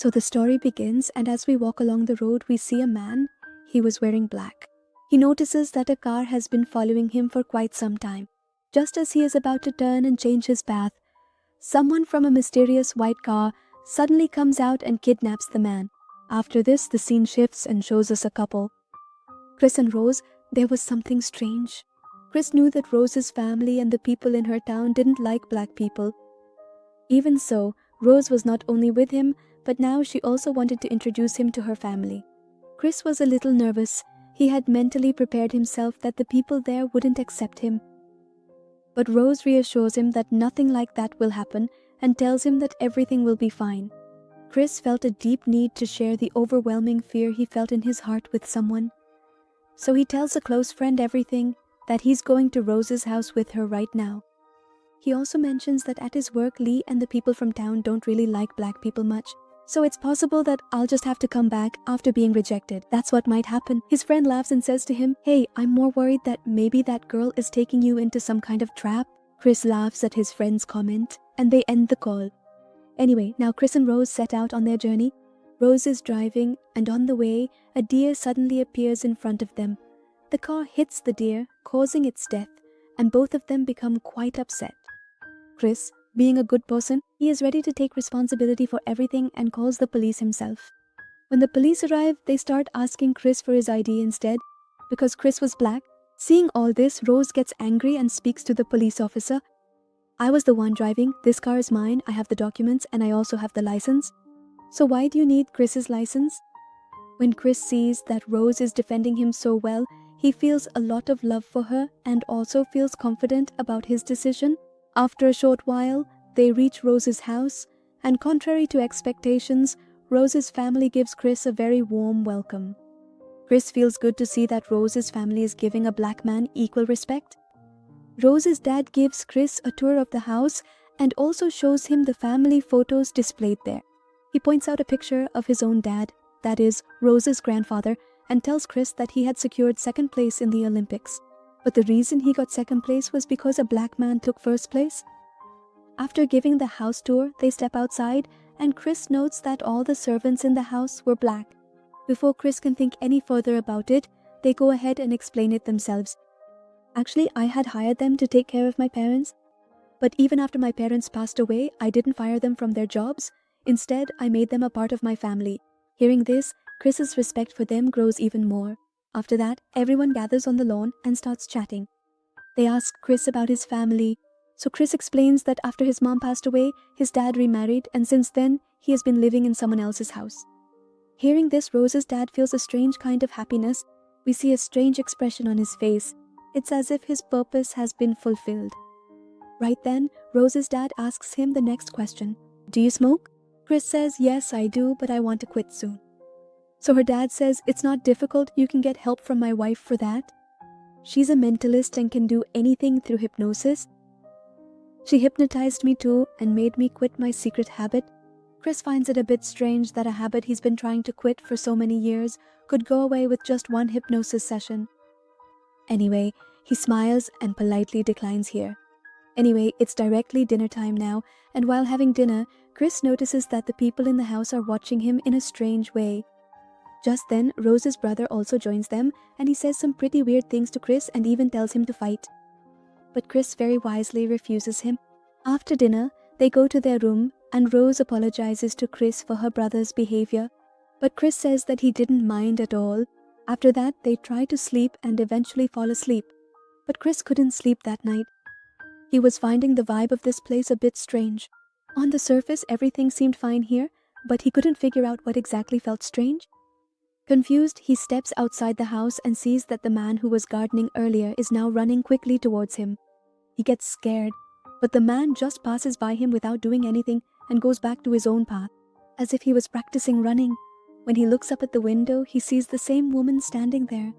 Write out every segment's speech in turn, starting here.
So the story begins, and as we walk along the road, we see a man. He was wearing black. He notices that a car has been following him for quite some time. Just as he is about to turn and change his path, someone from a mysterious white car suddenly comes out and kidnaps the man. After this, the scene shifts and shows us a couple. Chris and Rose. There was something strange. Chris knew that Rose's family and the people in her town didn't like black people. Even so, Rose was not only with him, but now she also wanted to introduce him to her family. Chris was a little nervous. He had mentally prepared himself that the people there wouldn't accept him. But Rose reassures him that nothing like that will happen and tells him that everything will be fine. Chris felt a deep need to share the overwhelming fear he felt in his heart with someone. So he tells a close friend everything, that he's going to Rose's house with her right now. He also mentions that at his work, Lee and the people from town don't really like black people much. So it's possible that I'll just have to come back after being rejected. That's what might happen. His friend laughs and says to him, "Hey, I'm more worried that maybe that girl is taking you into some kind of trap." Chris laughs at his friend's comment, and they end the call. Anyway, now Chris and Rose set out on their journey. Rose is driving, and on the way, a deer suddenly appears in front of them. The car hits the deer, causing its death, and both of them become quite upset. Chris, being a good person, he is ready to take responsibility for everything and calls the police himself. When the police arrive, they start asking Chris for his ID instead, because Chris was black. Seeing all this, Rose gets angry and speaks to the police officer. "I was the one driving. This car is mine. I have the documents and I also have the license. So why do you need Chris's license?" When Chris sees that Rose is defending him so well, he feels a lot of love for her and also feels confident about his decision. After a short while, they reach Rose's house, and contrary to expectations, Rose's family gives Chris a very warm welcome. Chris feels good to see that Rose's family is giving a black man equal respect. Rose's dad gives Chris a tour of the house and also shows him the family photos displayed there. He points out a picture of his own dad, that is, Rose's grandfather, and tells Chris that he had secured second place in the Olympics. But the reason he got second place was because a black man took first place. After giving the house tour, they step outside, and Chris notes that all the servants in the house were black. Before Chris can think any further about it, they go ahead and explain it themselves. "Actually, I had hired them to take care of my parents. But even after my parents passed away, I didn't fire them from their jobs. Instead, I made them a part of my family." Hearing this, Chris's respect for them grows even more. After that, everyone gathers on the lawn and starts chatting. They ask Chris about his family. So Chris explains that after his mom passed away, his dad remarried, and since then, he has been living in someone else's house. Hearing this, Rose's dad feels a strange kind of happiness. We see a strange expression on his face. It's as if his purpose has been fulfilled. Right then, Rose's dad asks him the next question. "Do you smoke?" Chris says, "Yes, I do, but I want to quit soon." So her dad says, "It's not difficult, you can get help from my wife for that. She's a mentalist and can do anything through hypnosis. She hypnotized me too and made me quit my secret habit." Chris finds it a bit strange that a habit he's been trying to quit for so many years could go away with just one hypnosis session. Anyway, he smiles and politely declines here. Anyway, it's directly dinner time now, and while having dinner, Chris notices that the people in the house are watching him in a strange way. Just then, Rose's brother also joins them, and he says some pretty weird things to Chris and even tells him to fight. But Chris very wisely refuses him. After dinner, they go to their room, and Rose apologizes to Chris for her brother's behavior. But Chris says that he didn't mind at all. After that, they try to sleep and eventually fall asleep. But Chris couldn't sleep that night. He was finding the vibe of this place a bit strange. On the surface, everything seemed fine here, but he couldn't figure out what exactly felt strange. Confused, he steps outside the house and sees that the man who was gardening earlier is now running quickly towards him. He gets scared, but the man just passes by him without doing anything and goes back to his own path, as if he was practicing running. When he looks up at the window, he sees the same woman standing there.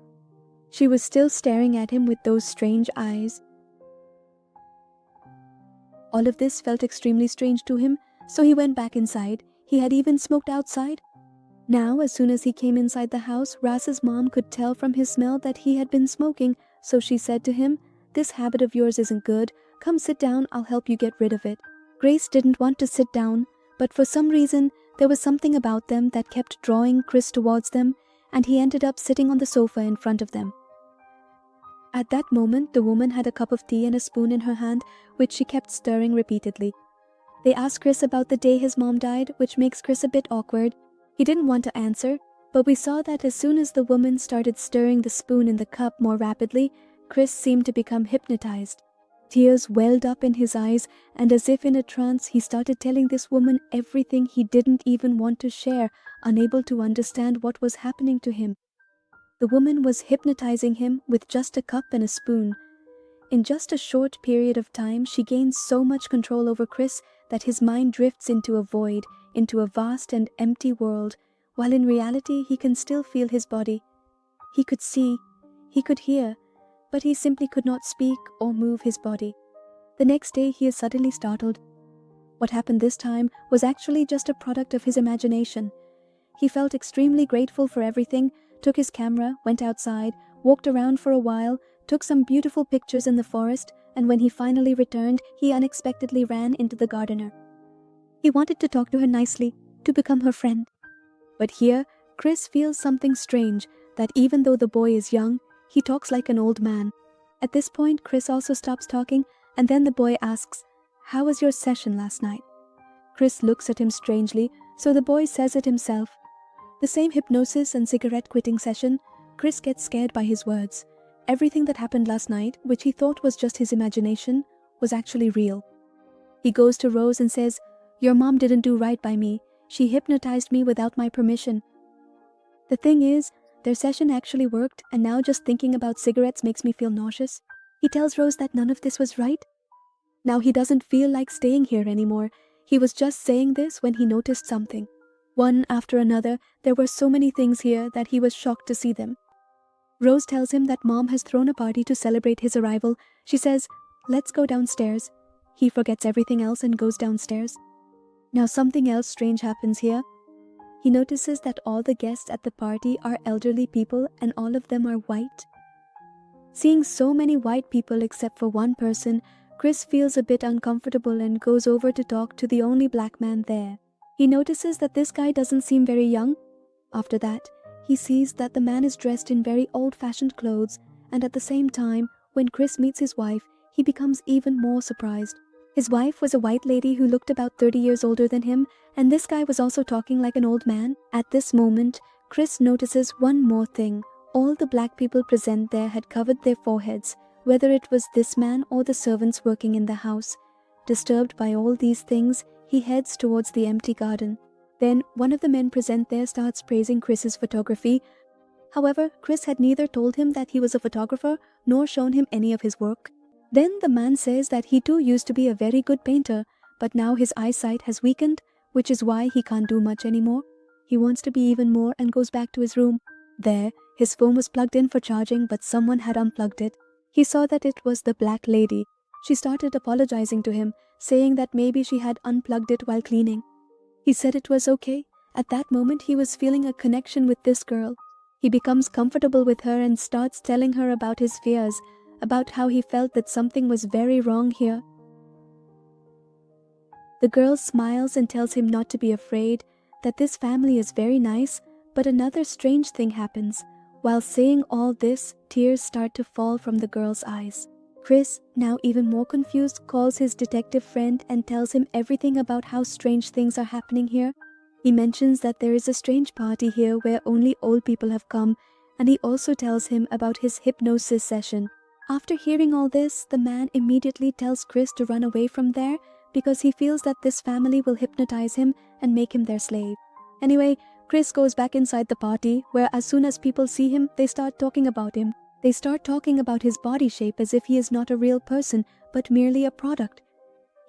She was still staring at him with those strange eyes. All of this felt extremely strange to him, so he went back inside. He had even smoked outside. Now, as soon as he came inside the house, Raz's mom could tell from his smell that he had been smoking, so she said to him, "This habit of yours isn't good. Come sit down, I'll help you get rid of it." Grace didn't want to sit down, but for some reason, There was something about them that kept drawing Chris towards them, and he ended up sitting on the sofa in front of them. At that moment, the woman had a cup of tea and a spoon in her hand, which she kept stirring repeatedly. They asked Chris about the day his mom died, which makes Chris a bit awkward. He didn't want to answer, but we saw that as soon as the woman started stirring the spoon in the cup more rapidly, Chris seemed to become hypnotized. Tears welled up in his eyes, and as if in a trance, he started telling this woman everything he didn't even want to share, unable to understand what was happening to him. The woman was hypnotizing him with just a cup and a spoon. In just a short period of time, she gains so much control over Chris that his mind drifts into a void, into a vast and empty world, while in reality he can still feel his body. He could see, he could hear, but he simply could not speak or move his body. The next day he is suddenly startled. What happened this time was actually just a product of his imagination. He felt extremely grateful for everything, took his camera, went outside, walked around for a while, took some beautiful pictures in the forest, and when he finally returned, he unexpectedly ran into the gardener. He wanted to talk to her nicely, to become her friend. But here, Chris feels something strange, that even though the boy is young, he talks like an old man. At this point, Chris also stops talking, and then the boy asks, "How was your session last night?" Chris looks at him strangely, so the boy says it himself. The same hypnosis and cigarette quitting session. Chris gets scared by his words. Everything that happened last night, which he thought was just his imagination, was actually real. He goes to Rose and says, "Your mom didn't do right by me. She hypnotized me without my permission." The thing is, their session actually worked, and now just thinking about cigarettes makes me feel nauseous. He tells Rose that none of this was right. Now he doesn't feel like staying here anymore. He was just saying this when he noticed something. One after another, there were so many things here that he was shocked to see them. Rose tells him that mom has thrown a party to celebrate his arrival. She says, "Let's go downstairs." He forgets everything else and goes downstairs. Now something else strange happens here. He notices that all the guests at the party are elderly people and all of them are white. Seeing so many white people except for one person, Chris feels a bit uncomfortable and goes over to talk to the only black man there. He notices that this guy doesn't seem very young. After that, he sees that the man is dressed in very old-fashioned clothes, and at the same time, when Chris meets his wife, he becomes even more surprised. His wife was a white lady who looked about 30 years older than him, and this guy was also talking like an old man. At this moment, Chris notices one more thing. All the black people present there had covered their foreheads, whether it was this man or the servants working in the house. Disturbed by all these things, he heads towards the empty garden. Then one of the men present there starts praising Chris's photography. However, Chris had neither told him that he was a photographer nor shown him any of his work. Then the man says that he too used to be a very good painter, but now his eyesight has weakened, which is why he can't do much anymore. He wants to be even more and goes back to his room. There, his phone was plugged in for charging, but someone had unplugged it. He saw that it was the black lady. She started apologizing to him, saying that maybe she had unplugged it while cleaning. He said it was okay. At that moment, he was feeling a connection with this girl. He becomes comfortable with her and starts telling her about his fears, about how he felt that something was very wrong here. The girl smiles and tells him not to be afraid, that this family is very nice, but another strange thing happens. While saying all this, tears start to fall from the girl's eyes. Chris, now even more confused, calls his detective friend and tells him everything about how strange things are happening here. He mentions that there is a strange party here where only old people have come, and he also tells him about his hypnosis session. After hearing all this, the man immediately tells Chris to run away from there because he feels that this family will hypnotize him and make him their slave. Anyway, Chris goes back inside the party, where as soon as people see him, they start talking about him. They start talking about his body shape as if he is not a real person, but merely a product.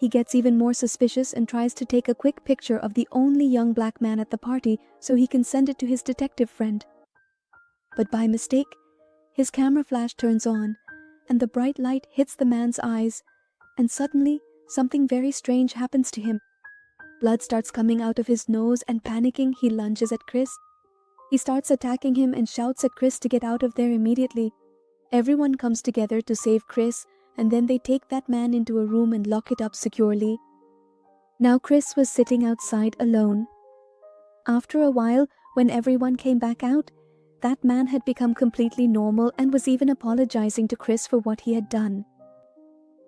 He gets even more suspicious and tries to take a quick picture of the only young black man at the party so he can send it to his detective friend. But by mistake, his camera flash turns on, and the bright light hits the man's eyes, and suddenly, something very strange happens to him. Blood starts coming out of his nose, and panicking, he lunges at Chris. He starts attacking him and shouts at Chris to get out of there immediately. Everyone comes together to save Chris, and then they take that man into a room and lock it up securely. Now Chris was sitting outside alone. After a while, when everyone came back out, that man had become completely normal and was even apologizing to Chris for what he had done.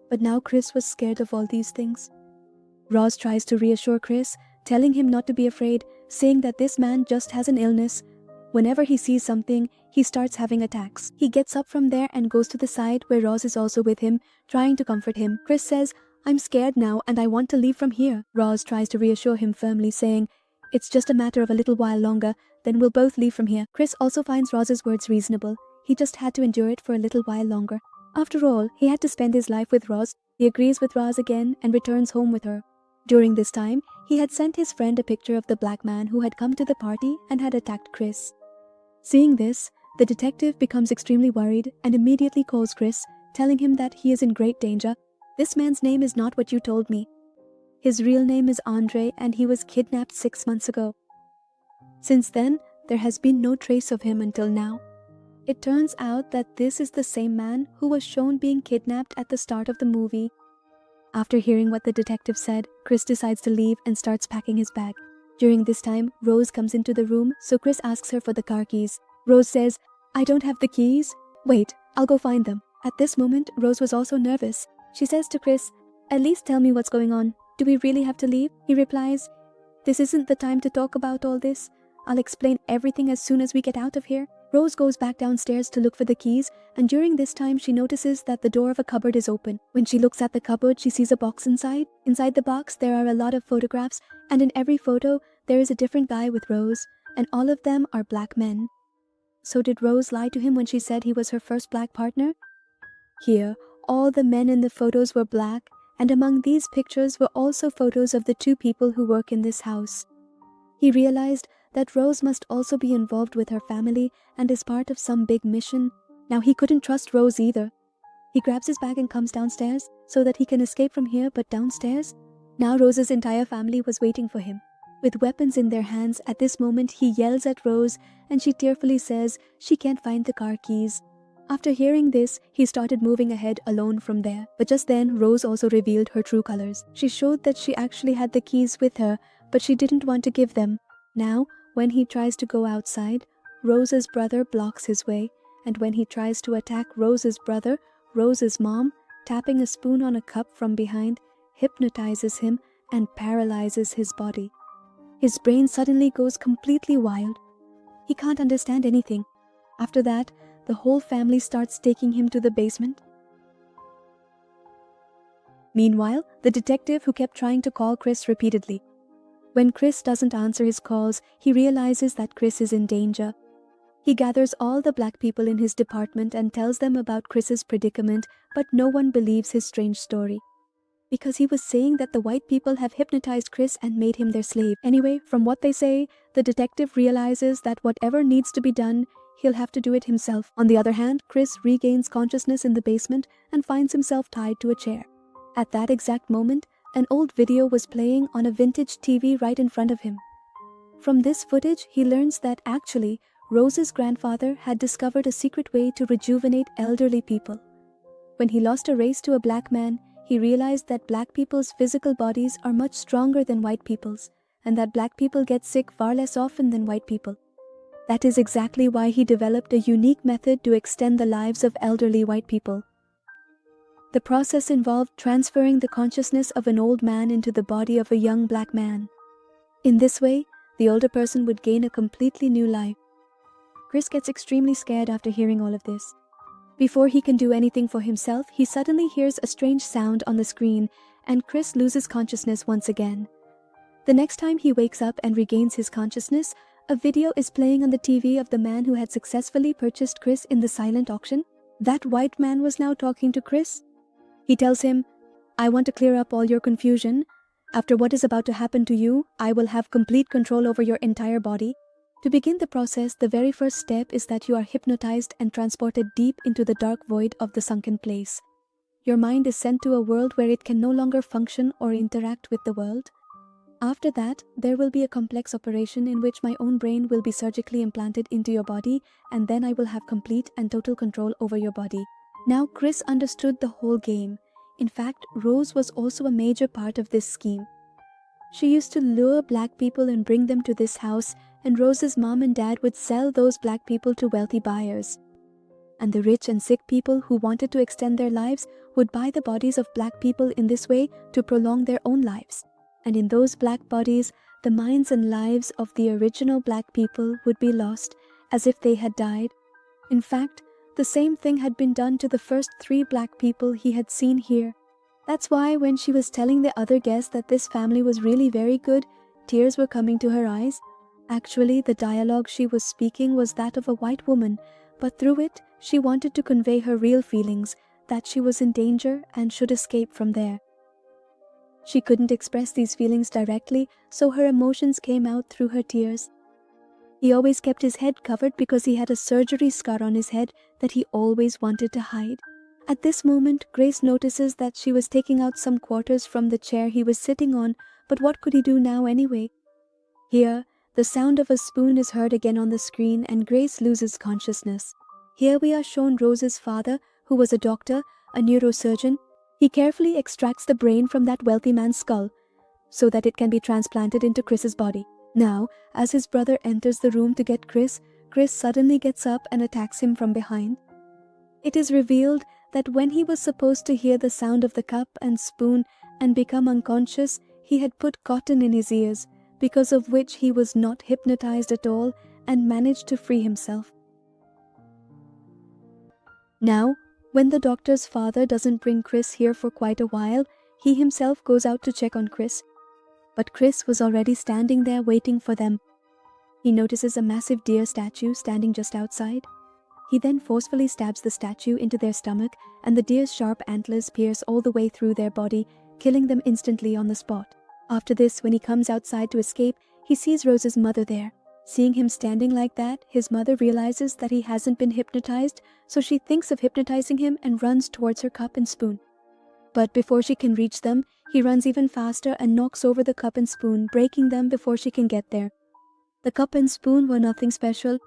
But now Chris was scared of all these things. Roz tries to reassure Chris, telling him not to be afraid, saying that this man just has an illness. Whenever he sees something, he starts having attacks. He gets up from there and goes to the side where Roz is also with him, trying to comfort him. Chris says, "I'm scared now and I want to leave from here." Roz tries to reassure him firmly, saying, "It's just a matter of a little while longer, then we'll both leave from here." Chris also finds Roz's words reasonable. He just had to endure it for a little while longer. After all, he had to spend his life with Roz. He agrees with Roz again and returns home with her. During this time, he had sent his friend a picture of the black man who had come to the party and had attacked Chris. Seeing this, the detective becomes extremely worried and immediately calls Chris, telling him that he is in great danger. "This man's name is not what you told me. His real name is Andre and he was kidnapped 6 months ago. Since then, there has been no trace of him until now." It turns out that this is the same man who was shown being kidnapped at the start of the movie. After hearing what the detective said, Chris decides to leave and starts packing his bag. During this time, Rose comes into the room, so Chris asks her for the car keys. Rose says, "I don't have the keys." "Wait, I'll go find them." At this moment, Rose was also nervous. She says to Chris, "At least tell me what's going on. Do we really have to leave?" He replies, "This isn't the time to talk about all this. I'll explain everything as soon as we get out of here." Rose goes back downstairs to look for the keys, and during this time she notices that the door of a cupboard is open. When she looks at the cupboard, she sees a box inside. Inside the box, there are a lot of photographs, and in every photo, there is a different guy with Rose, and all of them are black men. So did Rose lie to him when she said he was her first black partner? Here, all the men in the photos were black, and among these pictures were also photos of the 2 people who work in this house. He realized that Rose must also be involved with her family and is part of some big mission. Now he couldn't trust Rose either. He grabs his bag and comes downstairs so that he can escape from here, but downstairs? Now Rose's entire family was waiting for him. With weapons in their hands, at this moment he yells at Rose and she tearfully says she can't find the car keys. After hearing this, he started moving ahead alone from there. But just then, Rose also revealed her true colors. She showed that she actually had the keys with her, but she didn't want to give them. Now, when he tries to go outside, Rose's brother blocks his way, and when he tries to attack Rose's brother, Rose's mom, tapping a spoon on a cup from behind, hypnotizes him and paralyzes his body. His brain suddenly goes completely wild. He can't understand anything. After that, the whole family starts taking him to the basement. Meanwhile, the detective who kept trying to call Chris repeatedly. When Chris doesn't answer his calls, he realizes that Chris is in danger. He gathers all the black people in his department and tells them about Chris's predicament, but no one believes his strange story. Because he was saying that the white people have hypnotized Chris and made him their slave. Anyway, from what they say, the detective realizes that whatever needs to be done, he'll have to do it himself. On the other hand, Chris regains consciousness in the basement and finds himself tied to a chair. At that exact moment, an old video was playing on a vintage TV right in front of him. From this footage, he learns that actually, Rose's grandfather had discovered a secret way to rejuvenate elderly people. When he lost a race to a black man, he realized that black people's physical bodies are much stronger than white people's, and that black people get sick far less often than white people. That is exactly why he developed a unique method to extend the lives of elderly white people. The process involved transferring the consciousness of an old man into the body of a young black man. In this way, the older person would gain a completely new life. Chris gets extremely scared after hearing all of this. Before he can do anything for himself, he suddenly hears a strange sound on the screen, and Chris loses consciousness once again. The next time he wakes up and regains his consciousness, a video is playing on the TV of the man who had successfully purchased Chris in the silent auction. That white man was now talking to Chris. He tells him, "I want to clear up all your confusion. After what is about to happen to you, I will have complete control over your entire body. To begin the process, the very first step is that you are hypnotized and transported deep into the dark void of the sunken place. Your mind is sent to a world where it can no longer function or interact with the world. After that, there will be a complex operation in which my own brain will be surgically implanted into your body, and then I will have complete and total control over your body." Now Chris understood the whole game. In fact, Rose was also a major part of this scheme. She used to lure black people and bring them to this house, and Rose's mom and dad would sell those black people to wealthy buyers. And the rich and sick people who wanted to extend their lives would buy the bodies of black people in this way to prolong their own lives. And in those black bodies, the minds and lives of the original black people would be lost as if they had died. In fact, the same thing had been done to the first 3 black people he had seen here. That's why when she was telling the other guests that this family was really very good, tears were coming to her eyes. Actually, the dialogue she was speaking was that of a white woman, but through it, she wanted to convey her real feelings, that she was in danger and should escape from there. She couldn't express these feelings directly, so her emotions came out through her tears. He always kept his head covered because he had a surgery scar on his head that he always wanted to hide. At this moment, Grace notices that she was taking out some quarters from the chair he was sitting on, but what could he do now anyway? Here, the sound of a spoon is heard again on the screen and Grace loses consciousness. Here we are shown Rose's father, who was a doctor, a neurosurgeon. He carefully extracts the brain from that wealthy man's skull so that it can be transplanted into Chris's body. Now, as his brother enters the room to get Chris suddenly gets up and attacks him from behind. It is revealed that when he was supposed to hear the sound of the cup and spoon and become unconscious, he had put cotton in his ears, because of which he was not hypnotized at all and managed to free himself. Now, when the doctor's father doesn't bring Chris here for quite a while, he himself goes out to check on Chris. But Chris was already standing there waiting for them. He notices a massive deer statue standing just outside. He then forcefully stabs the statue into their stomach, and the deer's sharp antlers pierce all the way through their body, killing them instantly on the spot. After this, when he comes outside to escape, he sees Rose's mother there. Seeing him standing like that, his mother realizes that he hasn't been hypnotized, so she thinks of hypnotizing him and runs towards her cup and spoon. But before she can reach them, he runs even faster and knocks over the cup and spoon, breaking them before she can get there. The cup and spoon were nothing special.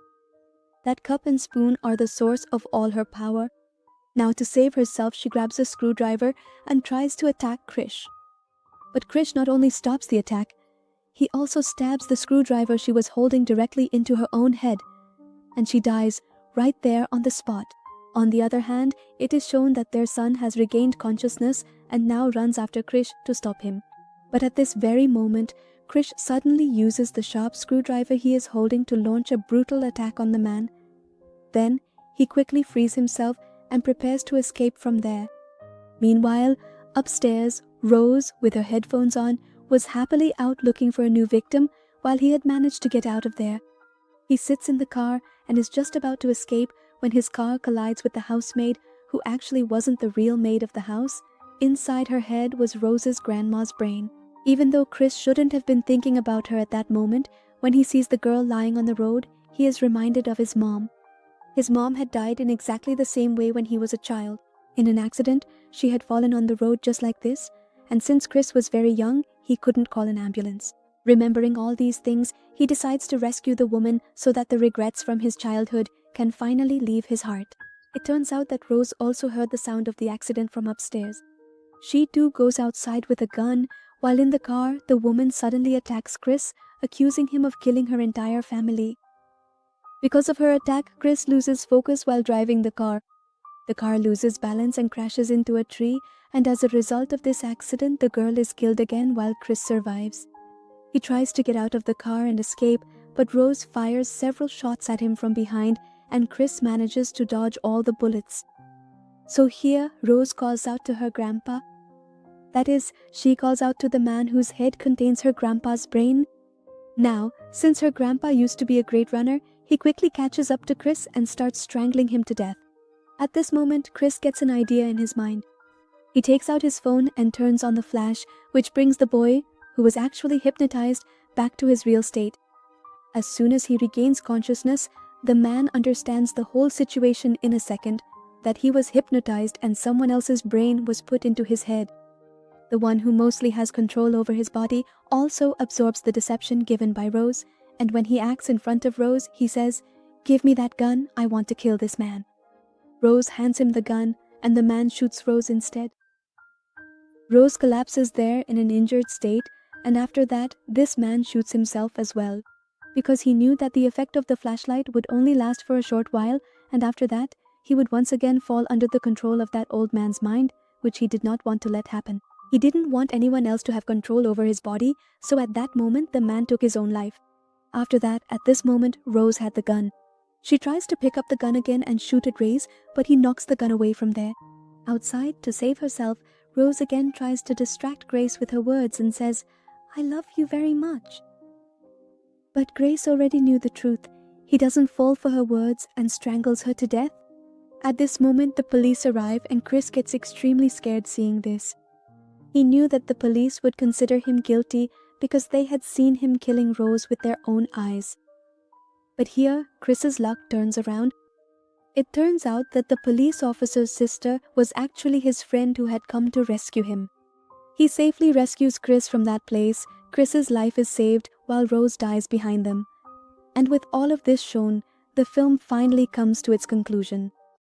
That cup and spoon are the source of all her power. Now, to save herself, she grabs a screwdriver and tries to attack Krish. But Krish not only stops the attack, he also stabs the screwdriver she was holding directly into her own head, and she dies right there on the spot. On the other hand, it is shown that their son has regained consciousness and now runs after Krish to stop him. But at this very moment, Krish suddenly uses the sharp screwdriver he is holding to launch a brutal attack on the man. Then, he quickly frees himself and prepares to escape from there. Meanwhile, upstairs, Rose, with her headphones on, was happily out looking for a new victim while he had managed to get out of there. He sits in the car and is just about to escape when his car collides with the housemaid, who actually wasn't the real maid of the house. Inside her head was Rose's grandma's brain. Even though Chris shouldn't have been thinking about her at that moment, when he sees the girl lying on the road, he is reminded of his mom. His mom had died in exactly the same way when he was a child. In an accident, she had fallen on the road just like this, and since Chris was very young, he couldn't call an ambulance. Remembering all these things, he decides to rescue the woman so that the regrets from his childhood can finally leave his heart. It turns out that Rose also heard the sound of the accident from upstairs. She too goes outside with a gun, while in the car, the woman suddenly attacks Chris, accusing him of killing her entire family. Because of her attack, Chris loses focus while driving the car. The car loses balance and crashes into a tree, and as a result of this accident, the girl is killed again while Chris survives. He tries to get out of the car and escape, but Rose fires several shots at him from behind, and Chris manages to dodge all the bullets. So here, Rose calls out to her grandpa. That is, she calls out to the man whose head contains her grandpa's brain. Now, since her grandpa used to be a great runner, he quickly catches up to Chris and starts strangling him to death. At this moment, Chris gets an idea in his mind. He takes out his phone and turns on the flash, which brings the boy, who was actually hypnotized, back to his real state. As soon as he regains consciousness, the man understands the whole situation in a second, that he was hypnotized and someone else's brain was put into his head. The one who mostly has control over his body also absorbs the deception given by Rose, and when he acts in front of Rose, he says, "Give me that gun, I want to kill this man." Rose hands him the gun, and the man shoots Rose instead. Rose collapses there in an injured state, And after that, this man shoots himself as well, because he knew that the effect of the flashlight would only last for a short while, and after that, he would once again fall under the control of that old man's mind, which he did not want to let happen. He didn't want anyone else to have control over his body, so at that moment the man took his own life. After that, at this moment, Rose had the gun. She tries to pick up the gun again and shoot at Grace, but he knocks the gun away from there. Outside, to save herself, Rose again tries to distract Grace with her words and says, "I love you very much." But Grace already knew the truth. He doesn't fall for her words and strangles her to death. At this moment, the police arrive and Chris gets extremely scared seeing this. He knew that the police would consider him guilty because they had seen him killing Rose with their own eyes. But here, Chris's luck turns around. It turns out that the police officer's sister was actually his friend who had come to rescue him. He safely rescues Chris from that place. Chris's life is saved while Rose dies behind them. And with all of this shown, the film finally comes to its conclusion.